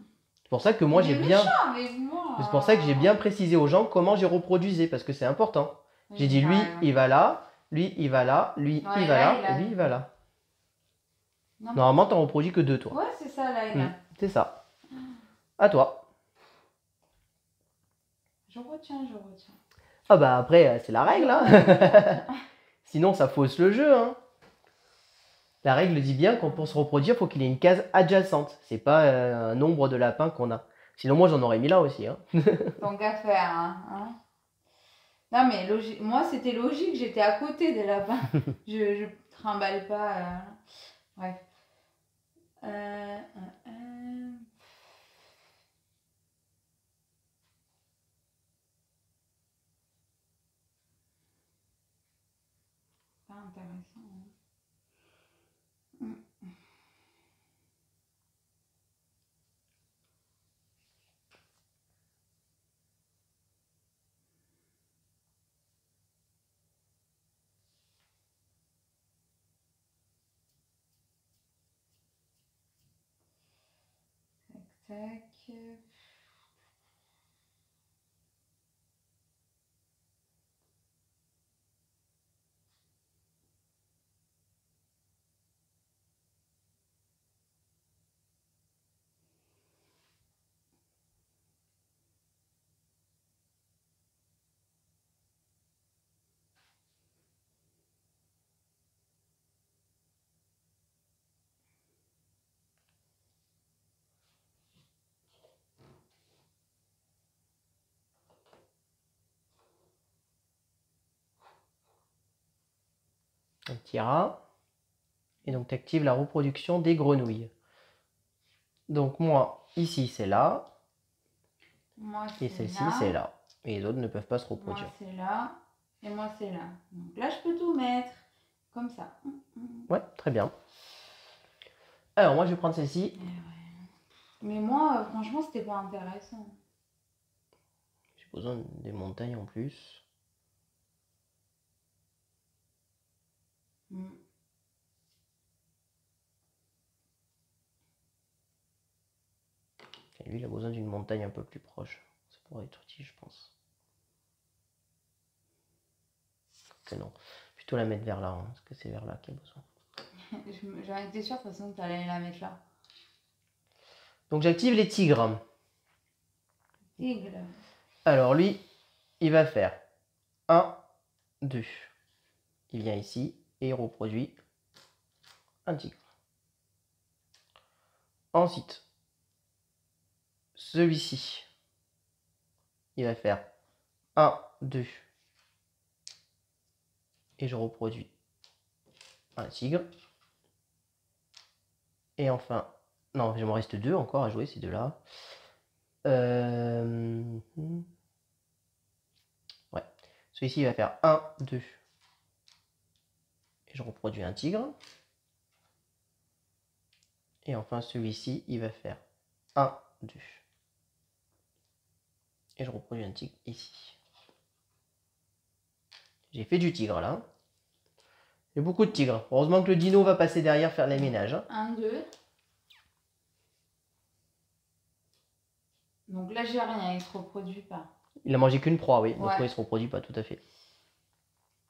C'est pour ça que moi j'ai bien. Moi. C'est pour ça que j'ai bien précisé aux gens comment j'ai reproduisé, parce que c'est important. J'ai dit lui il va là, lui il va là, lui il va là, et lui il va là. Non, normalement t'en reproduis que 2 toi. Ouais, c'est ça là et là. C'est ça. À toi. Je retiens. Ah bah après c'est la règle. Hein. Sinon ça fausse le jeu. Hein. La règle dit bien qu'on pour se reproduire, il faut qu'il ait une case adjacente. C'est pas un nombre de lapins qu'on a. Sinon moi j'en aurais mis là aussi. Hein. Tant qu'à faire. Hein. Non mais moi c'était logique, j'étais à côté des lapins. je trimballe pas. Bref. Pas intéressant. Hein. Tac. Un petit rat. Et donc tu actives la reproduction des grenouilles. Donc moi, ici c'est là. Moi, et celle-ci c'est là. Et les autres ne peuvent pas se reproduire. Moi c'est là. Et moi c'est là. Donc là je peux tout mettre. Comme ça. Ouais, très bien. Alors moi je vais prendre celle-ci. Mais moi franchement c'était pas intéressant. J'ai besoin des montagnes en plus. Et lui il a besoin d'une montagne un peu plus proche. Ça pourrait être utile je pense. Que non. Plutôt la mettre vers là, hein, parce que c'est vers là qu'il y a besoin. J'en étais sûre de toute façon que tu allais la mettre là. Donc j'active les tigres. Tigre. Alors lui, il va faire 1, 2. Il vient ici et il reproduit un tigre. Ensuite, celui-ci, il va faire 1, 2. Et je reproduis un tigre. Et enfin, non, il me reste 2 encore à jouer, ces deux-là. Ouais. Celui-ci, il va faire 1, 2. Et je reproduis un tigre. Et enfin, celui-ci, il va faire 1, 2. Et je reproduis un tigre ici. J'ai fait du tigre là. J'ai beaucoup de tigres. Heureusement que le dino va passer derrière faire les ménages. 1, 2. Donc là, j'ai rien, il se reproduit pas. Il a mangé qu'une proie, oui. Donc Ouais. oui, il se reproduit pas tout à fait.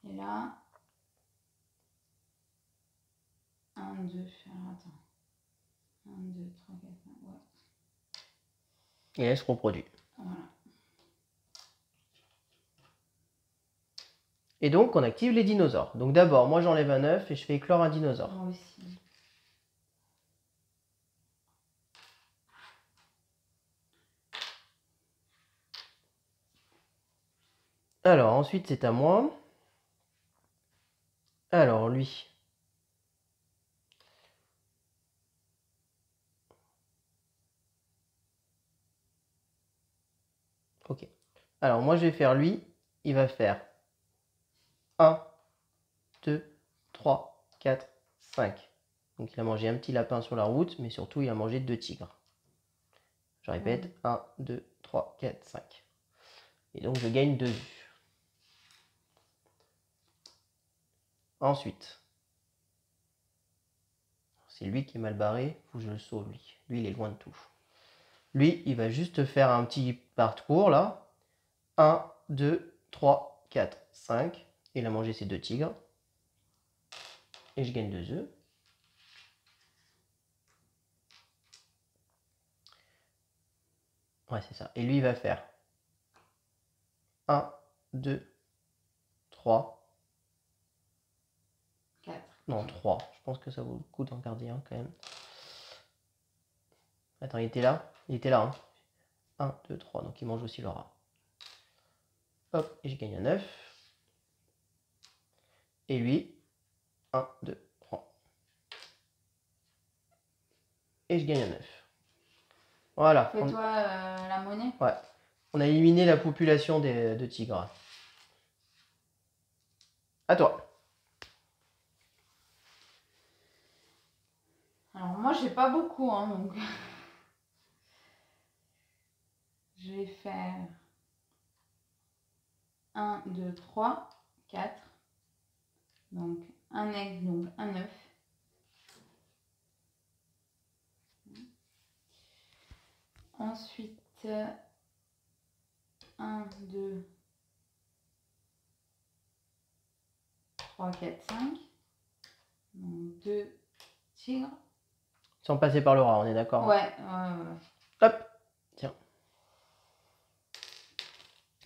Et là, 1, 2, alors attends. 1, 2, 3, 4, 5, ouais. Et là, il se reproduit. Voilà. Et donc, on active les dinosaures. Donc d'abord, moi j'enlève un œuf et je fais éclore un dinosaure. Moi aussi. Alors, ensuite, c'est à moi. Alors, lui. Ok. Alors, moi, je vais faire lui. Il va faire 1, 2, 3, 4, 5. Donc, il a mangé un petit lapin sur la route, mais surtout, il a mangé 2 tigres. Je répète, 1, 2, 3, 4, 5. Et donc, je gagne 2 vues. Ensuite, c'est lui qui est mal barré, faut que je le sauve lui. Lui, il est loin de tout. Lui, il va juste faire un petit parcours là. 1, 2, 3, 4, 5. Il a mangé ses 2 tigres. Et je gagne 2 œufs. Ouais, c'est ça. Et lui, il va faire 1, 2, 3. 4. Non, 3. Je pense que ça vaut le coup d'en garder un quand même. Attends, il était là? Il était là, hein. 1, 2, 3. Donc il mange aussi le rat. Hop, et je gagne un œuf. Et lui, 1, 2, 3. Et je gagne un œuf. Voilà. Fais-toi la monnaie. Ouais. On a éliminé la population de tigres. À toi. Alors moi, j'ai pas beaucoup, hein, donc... Je vais faire 1, 2, 3, 4. Donc un aigle, donc un œuf. Ensuite, 1, 2, 3, 4, 5. Donc 2 tigres. Sans passer par le rat, on est d'accord? Ouais. Hop, tiens.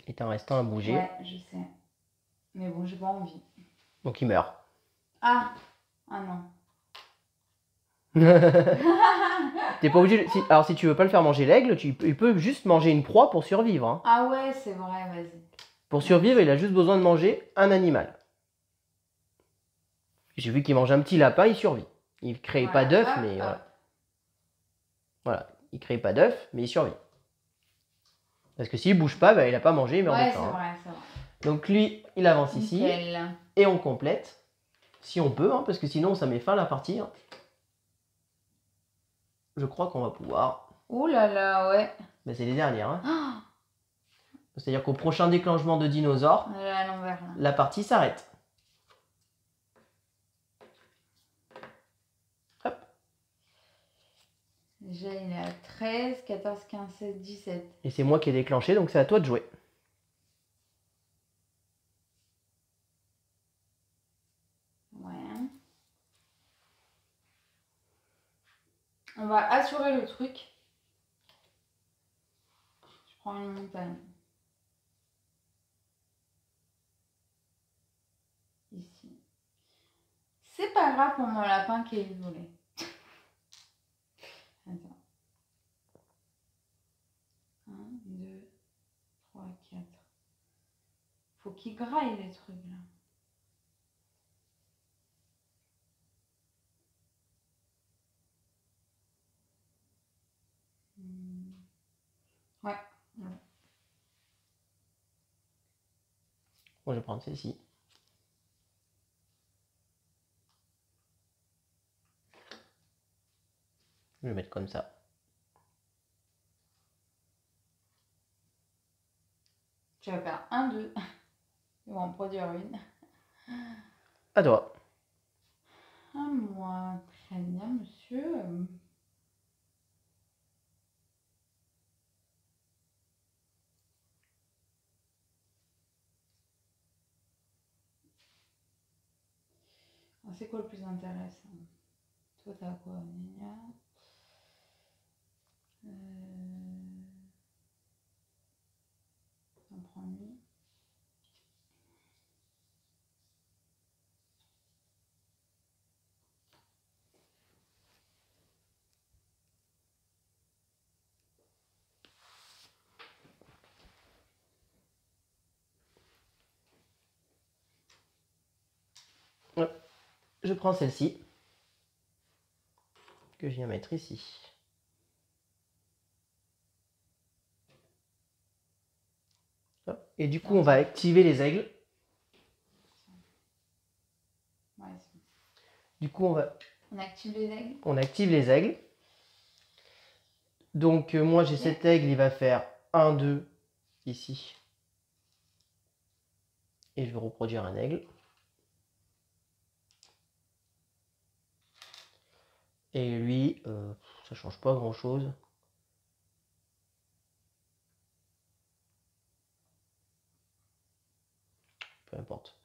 Il t'en reste un à bouger. Ouais, je sais. Mais bon, j'ai pas envie. Donc il meurt. Ah non. T'es pas obligé. Alors si tu veux pas le faire manger l'aigle, il peut juste manger une proie pour survivre. Hein. Ah ouais, c'est vrai, vas-y. Pour survivre, il a juste besoin de manger un animal. J'ai vu qu'il mange un petit lapin, il survit. Il crée pas d'œuf, mais voilà. Voilà, il crée pas d'œuf, mais il survit. Parce que s'il bouge pas, bah, il a pas mangé, il meurt de faim. Ouais, c'est vrai, c'est vrai. Donc lui, il avance Nickel. ici. Et on complète. Si on peut, hein, parce que sinon ça met fin à la partie. Hein. Je crois qu'on va pouvoir. Ouh là là, ouais. Ben, c'est les dernières. Hein. Oh. C'est-à-dire qu'au prochain déclenchement de dinosaures, à l'envers, là. La partie s'arrête. Hop. Déjà, il est à 13, 14, 15, 16, 17. Et c'est moi qui ai déclenché, donc c'est à toi de jouer. Ouais. On va assurer le truc. Je prends une montagne. Ici. C'est pas grave pour mon lapin qui est isolé. Attends. 1, 2, 3, 4. Faut qu'il graille les trucs là. Ouais. Moi je vais prendre celle-ci. Je vais mettre comme ça. Tu vas faire 1, 2. Ils vont en produire une. À toi. À moi. Très bien, monsieur. C'est quoi le plus intéressant? Toi, t'as quoi, Nénia? On prend lui. Je prends celle-ci, que je viens mettre ici. Et du coup, on va activer les aigles. Ouais, Du coup, on active les aigles. On active les aigles. Donc, moi, j'ai cet aigle, il va faire 1, 2 ici. Et je vais reproduire un aigle. Et lui, ça change pas grand-chose. Peu importe.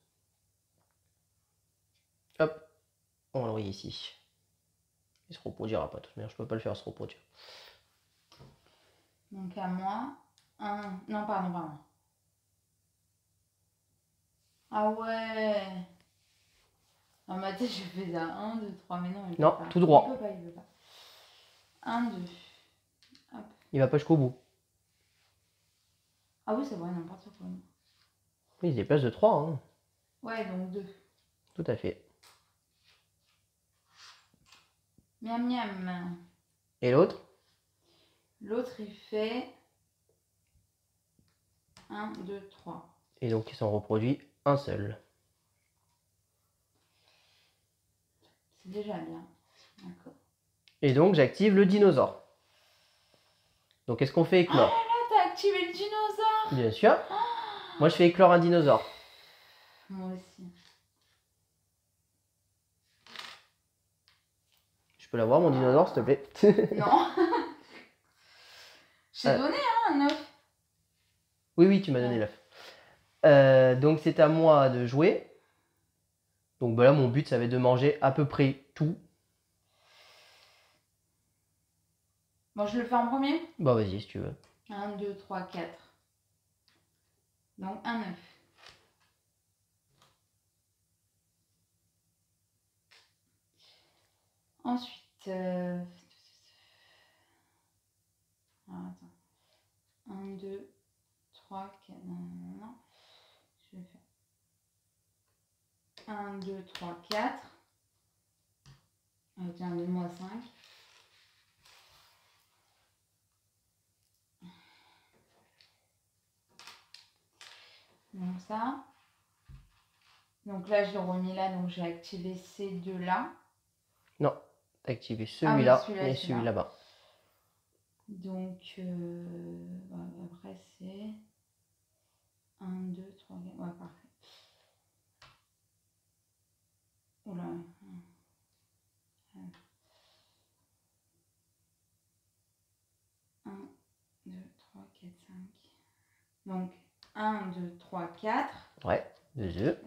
Hop, on va l'envoyer ici. Il se reproduira pas. De toute manière, je peux pas le faire se reproduire. Donc à moi, un... Non, pardon. Ah ouais. Dans ma tête, je faisais 1, 2, 3, mais non, il peut non, pas. Tout droit. Il peut pas. 1, 2. Hop. Il va pas jusqu'au bout. Ah oui, c'est vrai, n'importe quoi. Oui, il déplace de 3. Hein. Ouais, donc 2. Tout à fait. Miam miam. Et l'autre? L'autre, il fait 1, 2, 3. Et donc, ils sont reproduits un seul. C'est déjà bien. D'accord. Et donc, j'active le dinosaure. Donc, qu'est-ce qu'on fait éclore? Ah là là, t'as activé le dinosaure! Bien sûr. Moi, je fais éclore un dinosaure. Moi aussi. Je peux l'avoir, mon dinosaure, s'il te plaît? Non. Je t'ai donné un œuf. Oui, tu m'as donné l'œuf. Donc, c'est à moi de jouer. Donc, bah là, mon but, ça va être de manger à peu près tout. Bon, je le fais en premier? Bah, vas-y, si tu veux. 1, 2, 3, 4. Donc, un œuf. Ensuite, alors, attends. 1, 2, 3, 4. Non. Je vais faire 1, 2, 3, 4. Tiens, donne-moi 5. Donc ça. Donc là, je l'ai remis là, donc j'ai activé ces deux-là. Non, t'as activé celui-là et celui-là. celui là-bas. Donc, après, c'est 1, 2, 3, 4. Ouais, parfait. Oula. 1, 2, 3, 4, 5. Donc, 1, 2, 3, 4. Ouais, 2 œufs.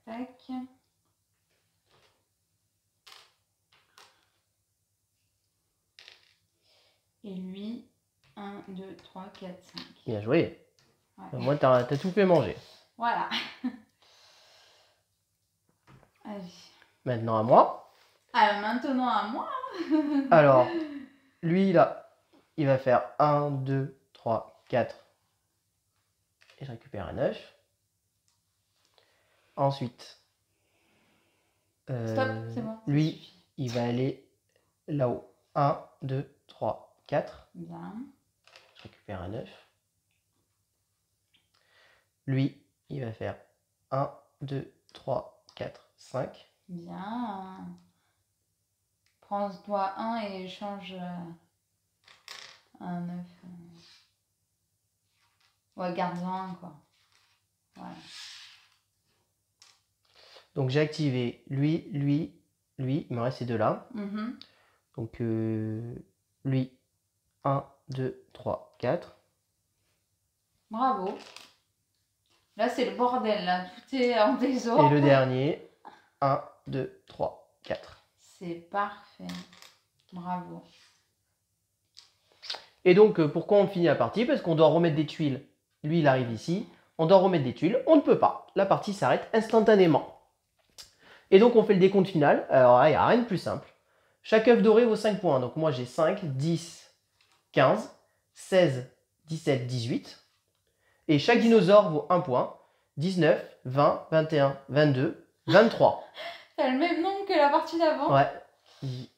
Tac. Et lui, 1, 2, 3, 4, 5. Bien joué. Ouais. Moi, t'as tout fait manger. Voilà. Allez. Maintenant à moi. Alors, maintenant à moi. Alors, lui, là, il va faire 1, 2, 3, 4. Et je récupère un œuf. Ensuite, Stop, c'est bon. lui, il va aller là-haut. 1, 2, 3, 4. Bien. Je récupère un œuf. Lui, il va faire 1, 2, 3, 4, 5. Bien. Prends-toi un et change un œuf. Ouais, garde-en un, quoi. Voilà. Donc j'ai activé lui, lui, lui. Il me reste ces deux-là. Mhm. Donc lui, 1, 2, 3, 4. Bravo. Là, c'est le bordel, là. Tout est en Et désordre. le dernier, 1, 2, 3, 4. C'est parfait. Bravo. Et donc, pourquoi on finit la partie? Parce qu'on doit remettre des tuiles. Lui, il arrive ici. On doit remettre des tuiles. On ne peut pas. La partie s'arrête instantanément. Et donc, on fait le décompte final. Alors là, il n'y a rien de plus simple. Chaque œuf doré vaut 5 points. Donc, moi, j'ai 5, 10, 15, 16, 17, 18. Et chaque dinosaure vaut 1 point. 19, 20, 21, 22, 23. T'as le même nombre que la partie d'avant? Ouais.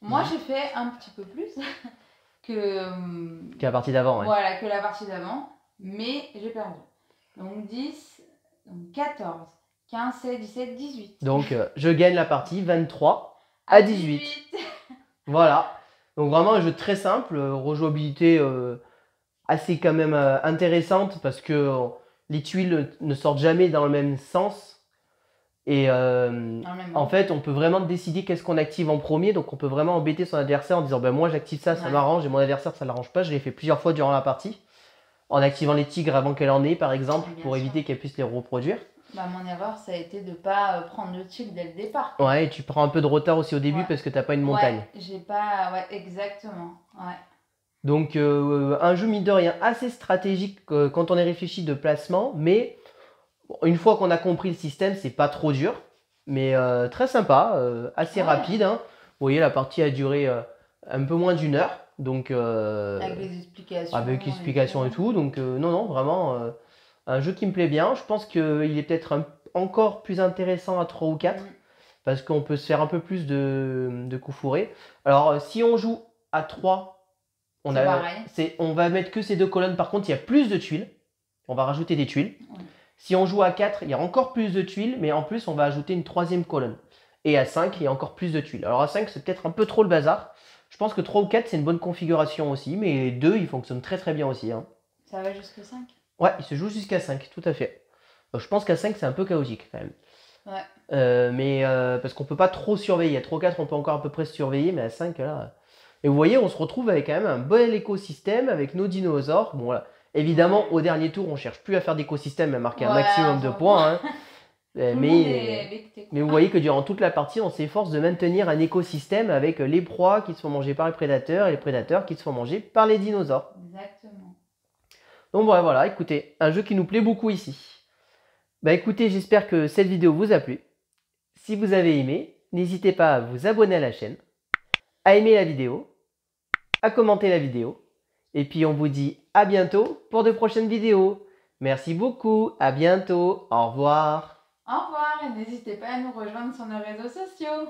Moi, j'ai fait un petit peu plus que la partie d'avant, ouais. Voilà, que la partie d'avant. Mais j'ai perdu. Donc 10, donc 14, 15, 16, 17, 18. Donc, je gagne la partie 23 à 18. Voilà. Donc, vraiment un jeu très simple. Rejouabilité assez quand même intéressante parce que les tuiles ne sortent jamais dans le même sens. Et en fait, on peut vraiment décider qu'est-ce qu'on active en premier. Donc, on peut vraiment embêter son adversaire en disant ben, moi, j'active ça, ça m'arrange. Et mon adversaire, ça ne l'arrange pas. Je l'ai fait plusieurs fois durant la partie. En activant les tigres avant qu'elle en ait, par exemple, pour éviter qu'elle puisse les reproduire. Bah, mon erreur, ça a été de ne pas prendre le tigre dès le départ. Ouais, et tu prends un peu de retard aussi au début parce que tu n'as pas une montagne. Ouais, j'ai pas... Ouais, exactement. Ouais. Donc, un jeu, mine de rien, assez stratégique quand on est réfléchi de placement. Mais une fois qu'on a compris le système, c'est pas trop dur. Mais très sympa, assez rapide. Hein. Vous voyez, la partie a duré un peu moins d'1 heure. Donc, avec les explications. Avec explications et tout. Donc, non, vraiment, un jeu qui me plaît bien. Je pense qu'il est peut-être encore plus intéressant à 3 ou 4. Parce qu'on peut se faire un peu plus de coups fourrés. Alors, si on joue à 3, on va mettre que ces deux colonnes. Par contre, il y a plus de tuiles. On va rajouter des tuiles. Si on joue à 4, il y a encore plus de tuiles. Mais en plus, on va ajouter une troisième colonne. Et à 5, il y a encore plus de tuiles. Alors, à 5, c'est peut-être un peu trop le bazar. Je pense que 3 ou 4, c'est une bonne configuration aussi, mais 2, il fonctionne très très bien aussi. Hein. Ça va jusqu'à 5? Ouais, il se joue jusqu'à 5, tout à fait. Je pense qu'à 5, c'est un peu chaotique quand même. Ouais. Mais parce qu'on peut pas trop surveiller. À 3 ou 4, on peut encore à peu près surveiller, mais à 5, là... Et vous voyez, on se retrouve avec quand même un bel écosystème, avec nos dinosaures. Bon, voilà. Évidemment, au dernier tour, on cherche plus à faire d'écosystème, à marquer un maximum de points. Hein. Mais vous voyez que durant toute la partie, on s'efforce de maintenir un écosystème avec les proies qui se font manger par les prédateurs et les prédateurs qui se font manger par les dinosaures. Exactement. Donc voilà, écoutez, un jeu qui nous plaît beaucoup ici. Bah écoutez, j'espère que cette vidéo vous a plu. Si vous avez aimé, n'hésitez pas à vous abonner à la chaîne, à aimer la vidéo, à commenter la vidéo. Et puis on vous dit à bientôt pour de prochaines vidéos. Merci beaucoup, à bientôt, au revoir. Au revoir et n'hésitez pas à nous rejoindre sur nos réseaux sociaux.